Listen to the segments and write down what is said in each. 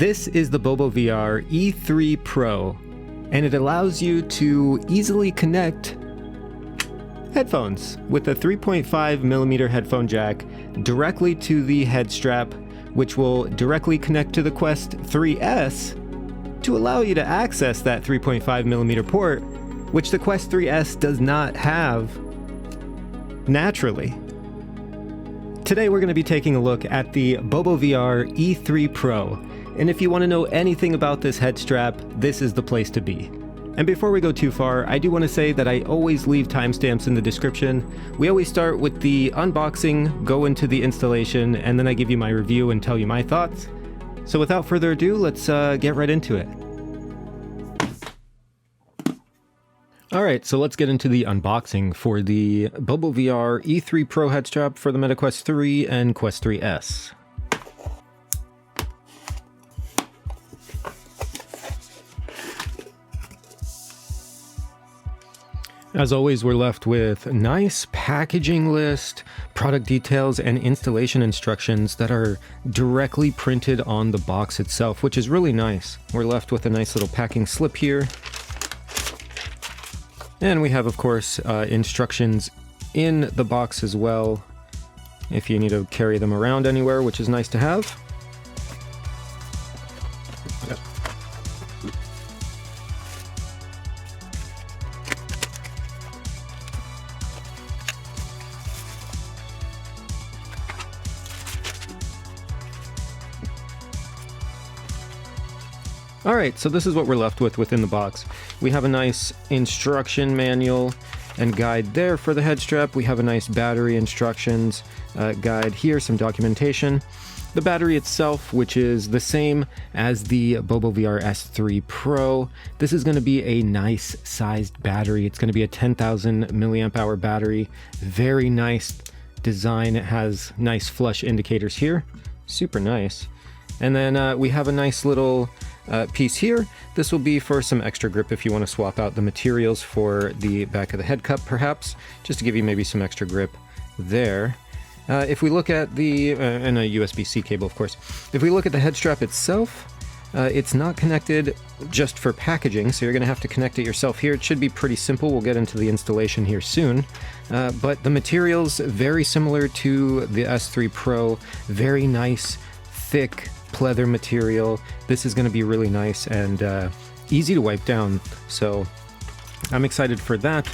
This is the BOBOVR E3 Pro, and it allows you to easily connect headphones with a 3.5mm headphone jack directly to the head strap, which will directly connect to the Quest 3S to allow you to access that 3.5mm port, which the Quest 3S does not have naturally. Today we're going to be taking a look at the BOBOVR E3 Pro, and if you want to know anything about this head strap, this is the place to be. And before we go too far, I do want to say that I always leave timestamps in the description. We always start with the unboxing, go into the installation, and then I give you my review and tell you my thoughts. So without further ado, let's get right into it. Alright, so let's get into the unboxing for the BOBOVR E3 Pro head strap for the Meta Quest 3 and Quest 3S. As always, we're left with a nice packaging list, product details, and installation instructions that are directly printed on the box itself, which is really nice. We're left with a nice little packing slip here. And we have, of course, instructions in the box as well, if you need to carry them around anywhere, which is nice to have. Alright, so this is what we're left with within the box. We have a nice instruction manual and guide there for the head strap. We have a nice battery instructions guide here, some documentation. The battery itself, which is the same as the BOBOVR S3 Pro. This is going to be a nice sized battery. It's going to be a 10,000 milliamp hour battery. Very nice design. It has nice flush indicators here. Super nice. And then we have a nice little piece here. This will be for some extra grip if you want to swap out the materials for the back of the head cup, perhaps, just to give you maybe some extra grip there. If we look at the, and a USB-C cable, of course. If we look at the head strap itself, it's not connected just for packaging, so you're going to have to connect it yourself here. It should be pretty simple. We'll get into the installation here soon. But the materials, very similar to the S3 Pro, very nice, thick, pleather material. This is going to be really nice and easy to wipe down, so I'm excited for that.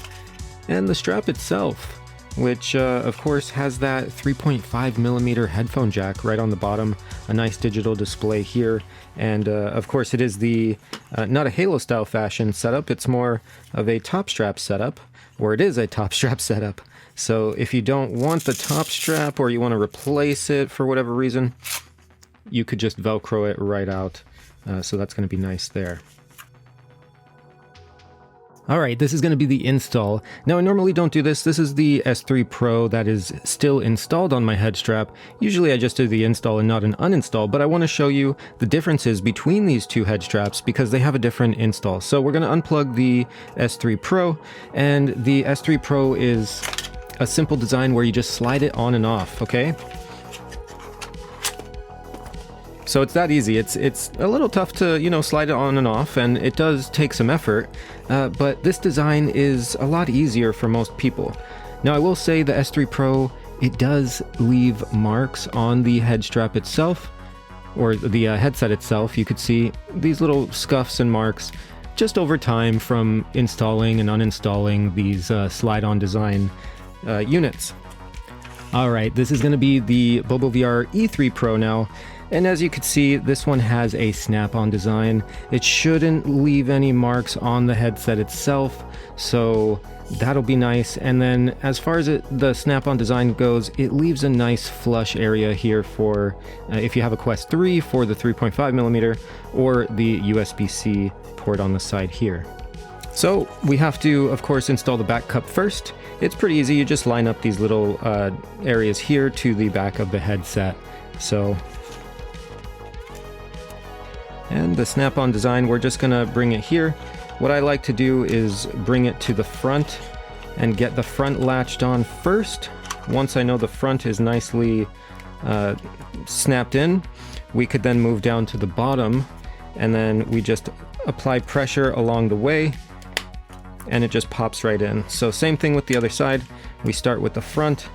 And the strap itself, which of course has that 3.5mm headphone jack right on the bottom, a nice digital display here, and of course it is the not a Halo style fashion setup, it's more of a top strap setup, or it is a top strap setup. So if you don't want the top strap or you want to replace it for whatever reason, you could just Velcro it right out, so that's going to be nice there. Alright, this is going to be the install. Now I normally don't do this. This is the S3 Pro that is still installed on my head strap. Usually I just do the install and not an uninstall, but I want to show you the differences between these two head straps because they have a different install. So we're going to unplug the S3 Pro, and the S3 Pro is a simple design where you just slide it on and off, okay? So it's that easy. It's a little tough to, you know, slide it on and off, and it does take some effort, but this design is a lot easier for most people. Now I will say the S3 Pro, it does leave marks on the head strap itself, or the headset itself. You could see these little scuffs and marks just over time from installing and uninstalling these slide-on design units. Alright, this is going to be the BOBOVR E3 Pro now. And as you can see, this one has a snap-on design. It shouldn't leave any marks on the headset itself, so that'll be nice. And then as far as the snap-on design goes, it leaves a nice flush area here for if you have a Quest 3 for the 3.5mm or the USB-C port on the side here. So we have to, of course, install the back cup first. It's pretty easy. You just line up these little areas here to the back of the headset. And the snap-on design, we're just gonna bring it here. What I like to do is bring it to the front and get the front latched on first. Once I know the front is nicely snapped in, we could then move down to the bottom, and then we just apply pressure along the way, and it just pops right in. So same thing with the other side. We start with the front,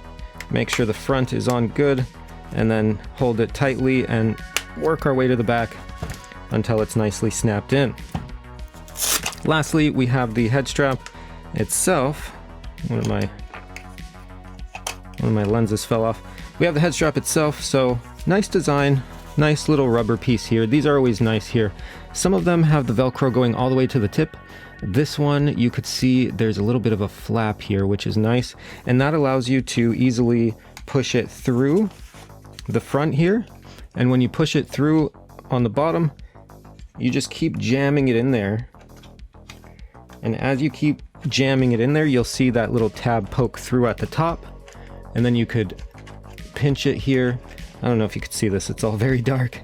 make sure the front is on good, and then hold it tightly and work our way to the back until it's nicely snapped in. Lastly, we have the head strap itself. One of my lenses fell off. We have the head strap itself, so nice design, nice little rubber piece here. These are always nice here. Some of them have the Velcro going all the way to the tip. This one, you could see there's a little bit of a flap here, which is nice, and that allows you to easily push it through the front here. And when you push it through on the bottom, you just keep jamming it in there. And as you keep jamming it in there, you'll see that little tab poke through at the top. And then you could pinch it here. I don't know if you could see this, it's all very dark.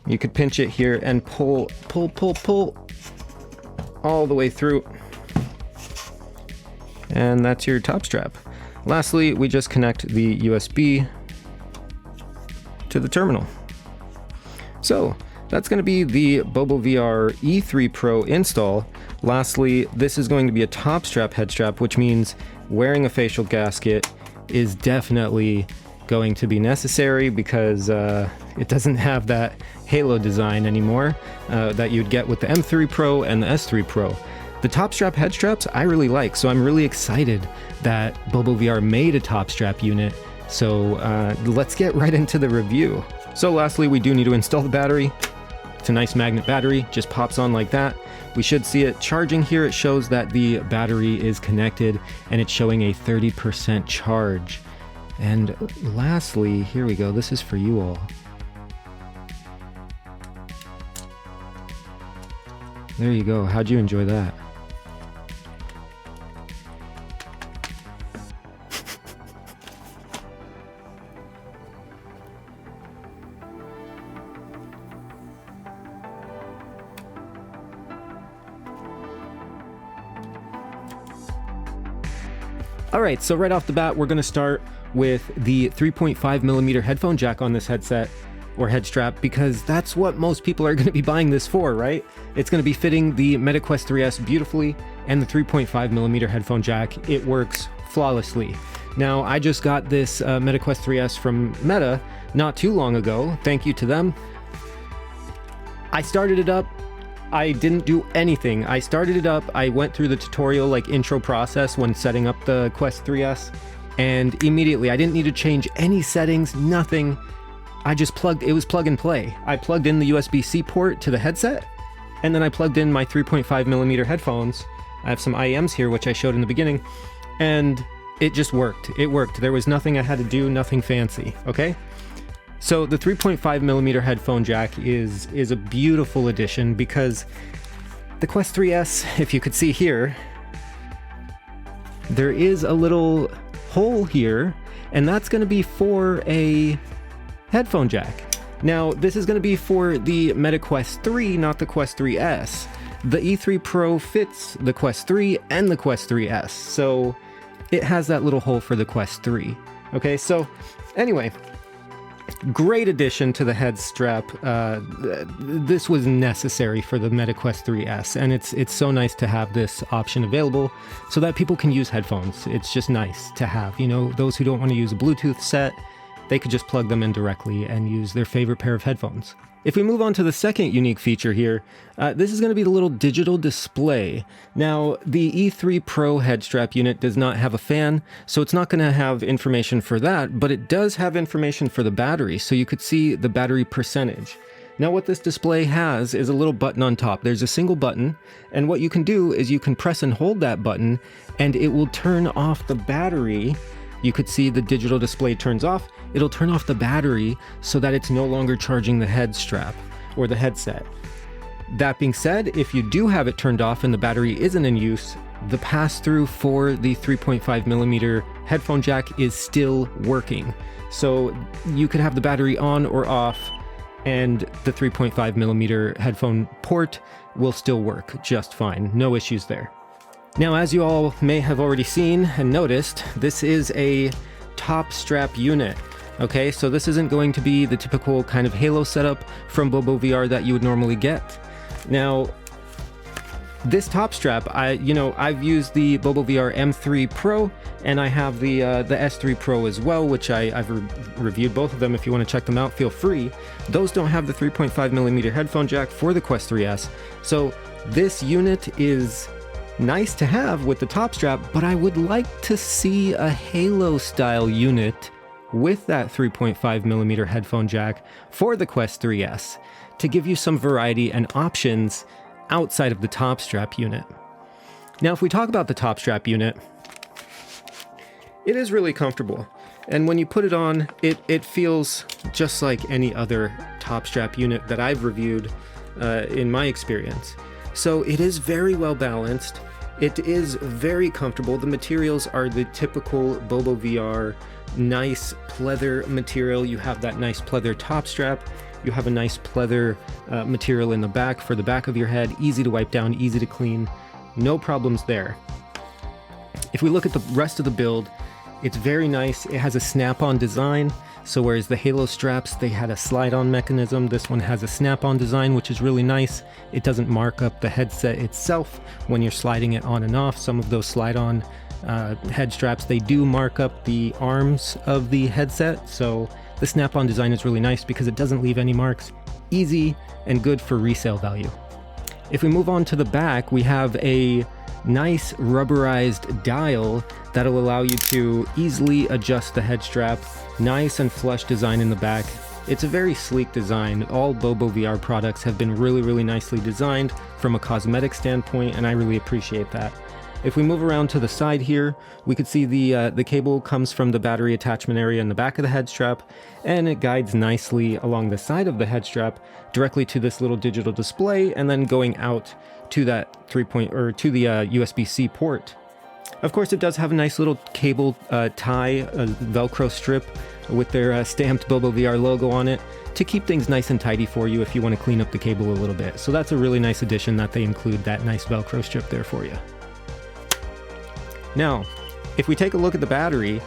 You could pinch it here and pull all the way through. And that's your top strap. Lastly, we just connect the USB to the terminal. So that's going to be the BOBOVR E3 Pro install. Lastly, this is going to be a top strap head strap, which means wearing a facial gasket is definitely going to be necessary because it doesn't have that halo design anymore that you'd get with the M3 Pro and the S3 Pro. The top strap head straps I really like, so I'm really excited that BOBOVR made a top strap unit. So let's get right into the review. So lastly, we do need to install the battery. It's a nice magnet battery, just pops on like that. We should see it charging here. It shows that the battery is connected and it's showing a 30% charge. And lastly, here we go. This is for you all. There you go. How'd you enjoy that? All right, so right off the bat, we're gonna start with the 3.5mm headphone jack on this headset or head strap, because that's what most people are gonna be buying this for, right? It's gonna be fitting the Meta Quest 3S beautifully, and the 3.5mm headphone jack, it works flawlessly. Now, I just got this Meta Quest 3S from Meta not too long ago. Thank you to them. I started it up. I didn't do anything. I started it up, I went through the tutorial like intro process when setting up the Quest 3S, and immediately I didn't need to change any settings, nothing. I just it was plug and play. I plugged in the USB-C port to the headset, and then I plugged in my 3.5mm headphones. I have some IEMs here, which I showed in the beginning, and it just worked. It worked. There was nothing I had to do, nothing fancy, okay? So the 3.5mm headphone jack is a beautiful addition, because the Quest 3S, if you could see here, there is a little hole here, and that's going to be for a headphone jack. Now, this is going to be for the Meta Quest 3, not the Quest 3S. The E3 Pro fits the Quest 3 and the Quest 3S, so it has that little hole for the Quest 3. Okay, so anyway, great addition to the head strap. This was necessary for the Meta Quest 3S, and it's so nice to have this option available so that people can use headphones. It's just nice to have, you know, those who don't want to use a Bluetooth set, they could just plug them in directly and use their favorite pair of headphones. If we move on to the second unique feature here, this is going to be the little digital display. Now, the E3 Pro head strap unit does not have a fan, so it's not going to have information for that, but it does have information for the battery, so you could see the battery percentage. Now, what this display has is a little button on top. There's a single button, and what you can do is you can press and hold that button, and it will turn off the battery. You could see the digital display turns off. It'll turn off the battery so that it's no longer charging the head strap or the headset. That being said, if you do have it turned off and the battery isn't in use, the pass-through for the 3.5mm headphone jack is still working. So you could have the battery on or off, and the 3.5mm headphone port will still work just fine. No issues there. Now, as you all may have already seen and noticed, this is a top strap unit. Okay, so this isn't going to be the typical kind of halo setup from BOBOVR that you would normally get. Now, this top strap, I've used the BOBOVR M3 Pro, and I have the S3 Pro as well, which I've reviewed both of them. If you want to check them out, feel free. Those don't have the 3.5mm headphone jack for the Quest 3S, so this unit is nice to have with the top strap, but I would like to see a halo style unit with that 3.5mm headphone jack for the Quest 3S to give you some variety and options outside of the top strap unit. Now, if we talk about the top strap unit, it is really comfortable. And when you put it on, it feels just like any other top strap unit that I've reviewed in my experience. So it is very well balanced. It is very comfortable. The materials are the typical BOBOVR nice pleather material. You have that nice pleather top strap. You have a nice pleather material in the back for the back of your head. Easy to wipe down, easy to clean. No problems there. If we look at the rest of the build, it's very nice. It has a snap-on design. So whereas the Halo straps, they had a slide-on mechanism, this one has a snap-on design, which is really nice. It doesn't mark up the headset itself when you're sliding it on and off. Some of those slide-on head straps, they do mark up the arms of the headset. So the snap-on design is really nice because it doesn't leave any marks. Easy and good for resale value. If we move on to the back, we have a nice rubberized dial that'll allow you to easily adjust the head strap. Nice and flush design in the back. It's a very sleek design. All BOBOVR products have been really, really nicely designed from a cosmetic standpoint, and I really appreciate that. If we move around to the side here, we could see the cable comes from the battery attachment area in the back of the head strap, and it guides nicely along the side of the head strap directly to this little digital display, and then going out to that to the USB-C port. Of course, it does have a nice little cable tie, a Velcro strip with their stamped BOBOVR logo on it to keep things nice and tidy for you if you want to clean up the cable a little bit. So that's a really nice addition that they include that nice Velcro strip there for you. Now, if we take a look at the battery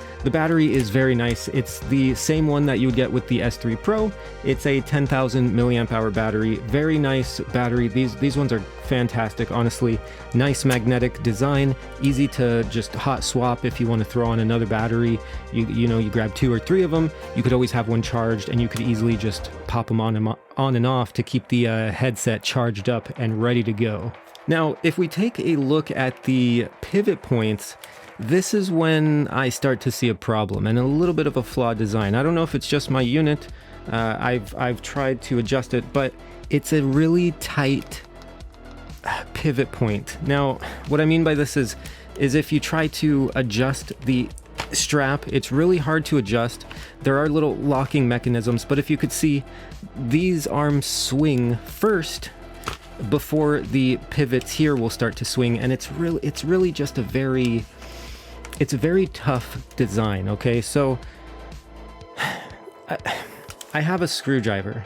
is very nice. It's the same one that you would get with the S3 Pro. It's a 10,000 milliamp hour battery. Very nice battery. These ones are fantastic, honestly. Nice magnetic design, easy to just hot swap if you want to throw on another battery. You grab 2 or 3 of them. You could always have one charged, and you could easily just pop them on and off to keep the headset charged up and ready to go. Now, if we take a look at the pivot points, this is when I start to see a problem and a little bit of a flawed design. I don't know if it's just my unit. I've tried to adjust it, but it's a really tight pivot point. Now, what I mean by this is if you try to adjust the strap, it's really hard to adjust. There are little locking mechanisms, but if you could see, these arms swing first before the pivots here will start to swing, and it's really just a very tough design. Okay, so I have a screwdriver,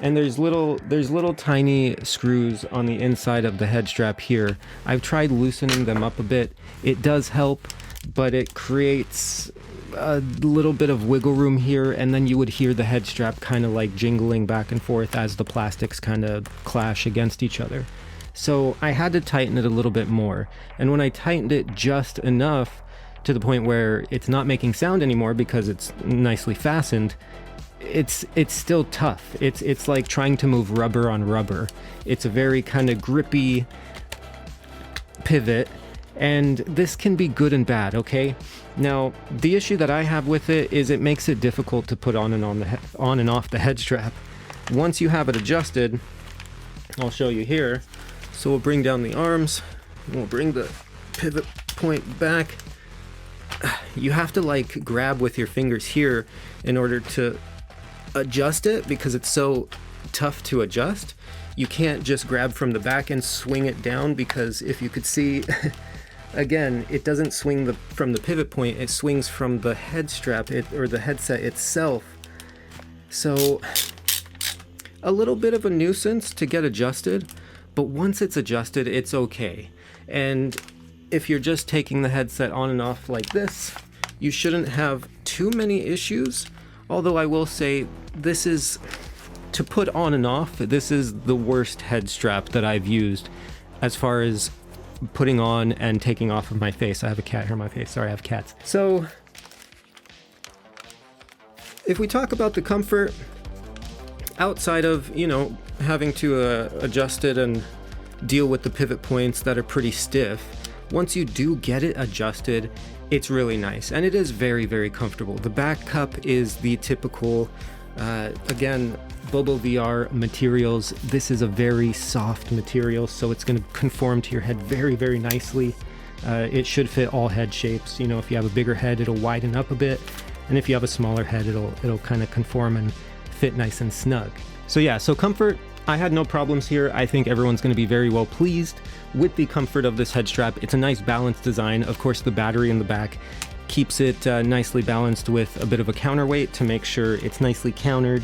and there's little tiny screws on the inside of the head strap here. I've tried loosening them up a bit. It does help, but it creates a little bit of wiggle room here, and then you would hear the head strap kind of like jingling back and forth as the plastics kind of clash against each other. So I had to tighten it a little bit more, and when I tightened it just enough to the point where it's not making sound anymore because it's nicely fastened, it's still tough. It's like trying to move rubber on rubber. It's a very kind of grippy pivot, and this can be good and bad. Okay, now the issue that I have with it is it makes it difficult to put on and off the head strap. Once you have it adjusted, I'll show you here. So we'll bring down the arms, we'll bring the pivot point back. You have to like grab with your fingers here in order to adjust it because it's so tough to adjust. You can't just grab from the back and swing it down, because if you could see, again, it doesn't swing from the pivot point, it swings from the head strap or the headset itself. So a little bit of a nuisance to get adjusted, but once it's adjusted, it's okay. And if you're just taking the headset on and off like this, you shouldn't have too many issues. Although I will say, this is, to put on and off, this is the worst head strap that I've used as far as putting on and taking off of my face. I have a cat here on my face. Sorry, I have cats. So, if we talk about the comfort, outside of, you know, having to adjust it and deal with the pivot points that are pretty stiff, once you do get it adjusted, it's really nice, and it is very, very comfortable. The back cup is the typical, again, BOBOVR materials. This is a very soft material, so it's going to conform to your head very, very nicely. It should fit all head shapes. You know, if you have a bigger head, it'll widen up a bit, and if you have a smaller head, it'll kind of conform and fit nice and snug. So yeah, so comfort, I had no problems here. I think everyone's going to be very well pleased with the comfort of this head strap. It's a nice balanced design. Of course, the battery in the back keeps it nicely balanced with a bit of a counterweight to make sure it's nicely countered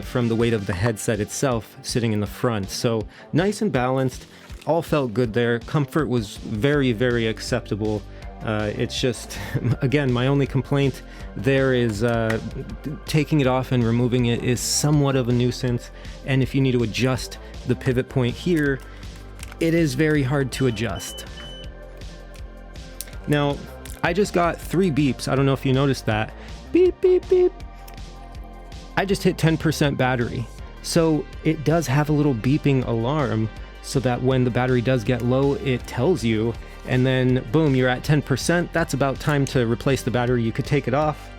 from the weight of the headset itself sitting in the front. So nice and balanced, all felt good there. Comfort was very, very acceptable. It's just, again, my only complaint there is taking it off and removing it is somewhat of a nuisance, and if you need to adjust the pivot point here, it is very hard to adjust. Now, I just got 3 beeps. I don't know if you noticed that. Beep, beep, beep. I just hit 10% battery. So it does have a little beeping alarm so that when the battery does get low, it tells you, and then boom, you're at 10%. That's about time to replace the battery. You could take it off.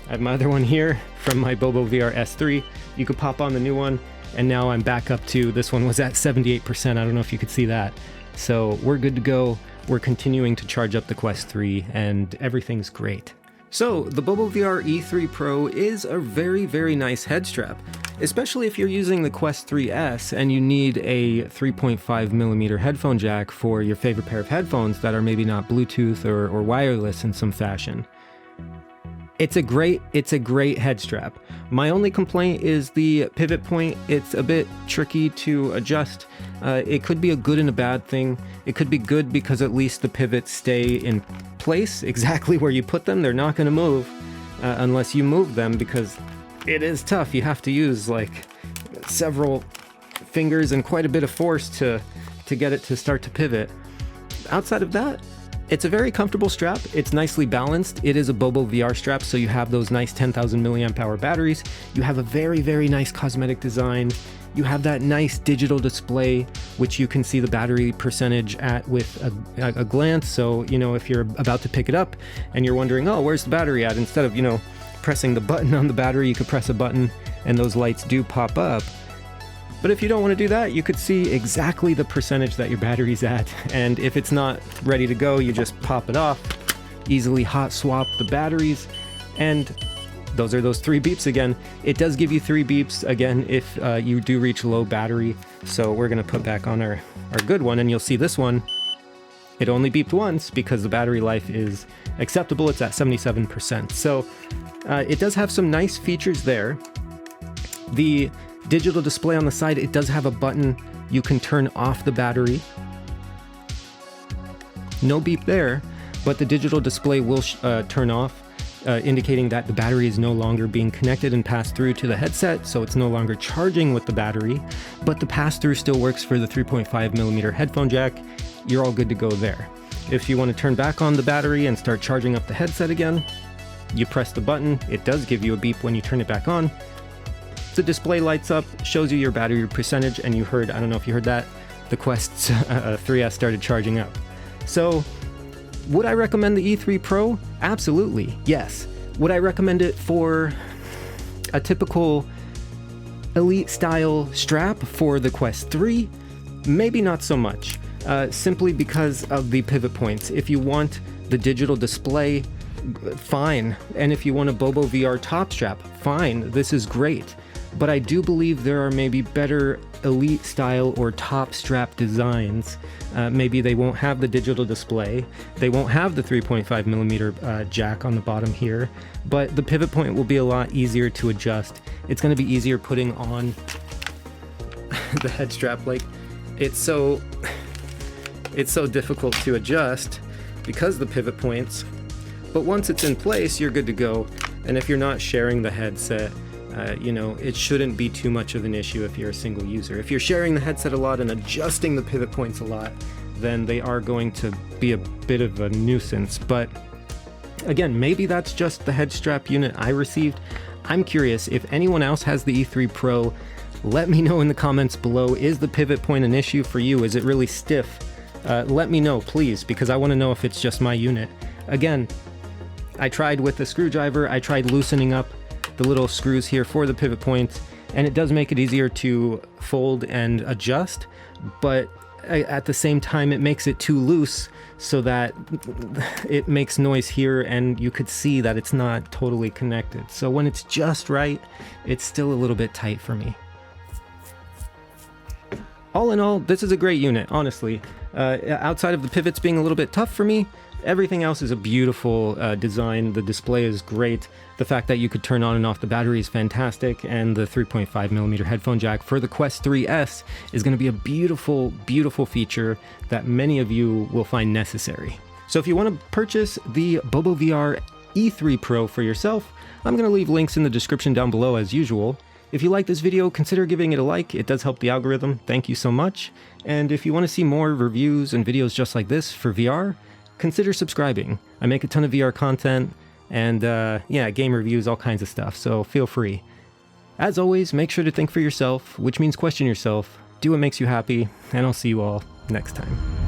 I have my other one here from my BOBOVR S3. You could pop on the new one, and now I'm back up to, this one was at 78%. I don't know if you could see that. So we're good to go. We're continuing to charge up the Quest 3, and everything's great. So the BOBOVR E3 Pro is a very, very nice head strap, especially if you're using the Quest 3S and you need a 3.5mm headphone jack for your favorite pair of headphones that are maybe not Bluetooth or wireless in some fashion. It's a great head strap. My only complaint is the pivot point. It's a bit tricky to adjust. It could be a good and a bad thing. It could be good because at least the pivots stay in place exactly where you put them. They're not going to move unless you move them, because it is tough. You have to use like several fingers and quite a bit of force to get it to start to pivot. Outside of that, it's a very comfortable strap. It's nicely balanced. It is a BOBOVR strap, so you have those nice 10,000 milliamp hour batteries. You have a very, very nice cosmetic design. You have that nice digital display, which you can see the battery percentage at with a glance. So, you know, if you're about to pick it up and you're wondering, oh, where's the battery at? Instead of, you know, pressing the button on the battery, you could press a button and those lights do pop up. But if you don't want to do that, you could see exactly the percentage that your battery's at. And if it's not ready to go, you just pop it off, easily hot swap the batteries, and those are those 3 beeps again. It does give you 3 beeps again if you do reach low battery. So we're going to put back on our good one, and you'll see this one, it only beeped once because the battery life is acceptable. It's at 77%. So it does have some nice features there. The digital display on the side, it does have a button you can turn off the battery. No beep there, but the digital display will turn off, indicating that the battery is no longer being connected and passed through to the headset, so it's no longer charging with the battery, but the pass-through still works for the 3.5mm headphone jack. You're all good to go there. If you want to turn back on the battery and start charging up the headset again, you press the button. It does give you a beep when you turn it back on. The display lights up, shows you your battery percentage, and you heard, I don't know if you heard that, the Quest 3S started charging up. So, would I recommend the E3 Pro? Absolutely, yes. Would I recommend it for a typical elite style strap for the Quest 3? Maybe not so much, simply because of the pivot points. If you want the digital display, fine. And if you want a BOBOVR top strap, fine, this is great. But I do believe there are maybe better elite style or top strap designs. Maybe they won't have the digital display, they won't have the 3.5mm jack on the bottom here, but the pivot point will be a lot easier to adjust. It's going to be easier putting on the head strap. Like, it's so difficult to adjust because the pivot points, but once it's in place, you're good to go. And if you're not sharing the headset, you know, it shouldn't be too much of an issue if you're a single user. If you're sharing the headset a lot and adjusting the pivot points a lot, then they are going to be a bit of a nuisance. But again, maybe that's just the head strap unit I received. I'm curious if anyone else has the E3 Pro. Let me know in the comments below. Is the pivot point an issue for you? Is it really stiff? Let me know, please, because I want to know if it's just my unit. Again, I tried with the screwdriver. I tried loosening up the little screws here for the pivot points, and it does make it easier to fold and adjust, but at the same time it makes it too loose so that it makes noise here, and you could see that it's not totally connected. So when it's just right, it's still a little bit tight for me. All in all, this is a great unit, honestly. Outside of the pivots being a little bit tough for me, everything else is a beautiful design. The display is great. The fact that you could turn on and off the battery is fantastic. And the 3.5mm headphone jack for the Quest 3S is going to be a beautiful, beautiful feature that many of you will find necessary. So if you want to purchase the BOBOVR E3 Pro for yourself, I'm going to leave links in the description down below as usual. If you like this video, consider giving it a like. It does help the algorithm. Thank you so much. And if you want to see more reviews and videos just like this for VR, consider subscribing. I make a ton of VR content and yeah, game reviews, all kinds of stuff, so feel free. As always, make sure to think for yourself, which means question yourself, do what makes you happy, and I'll see you all next time.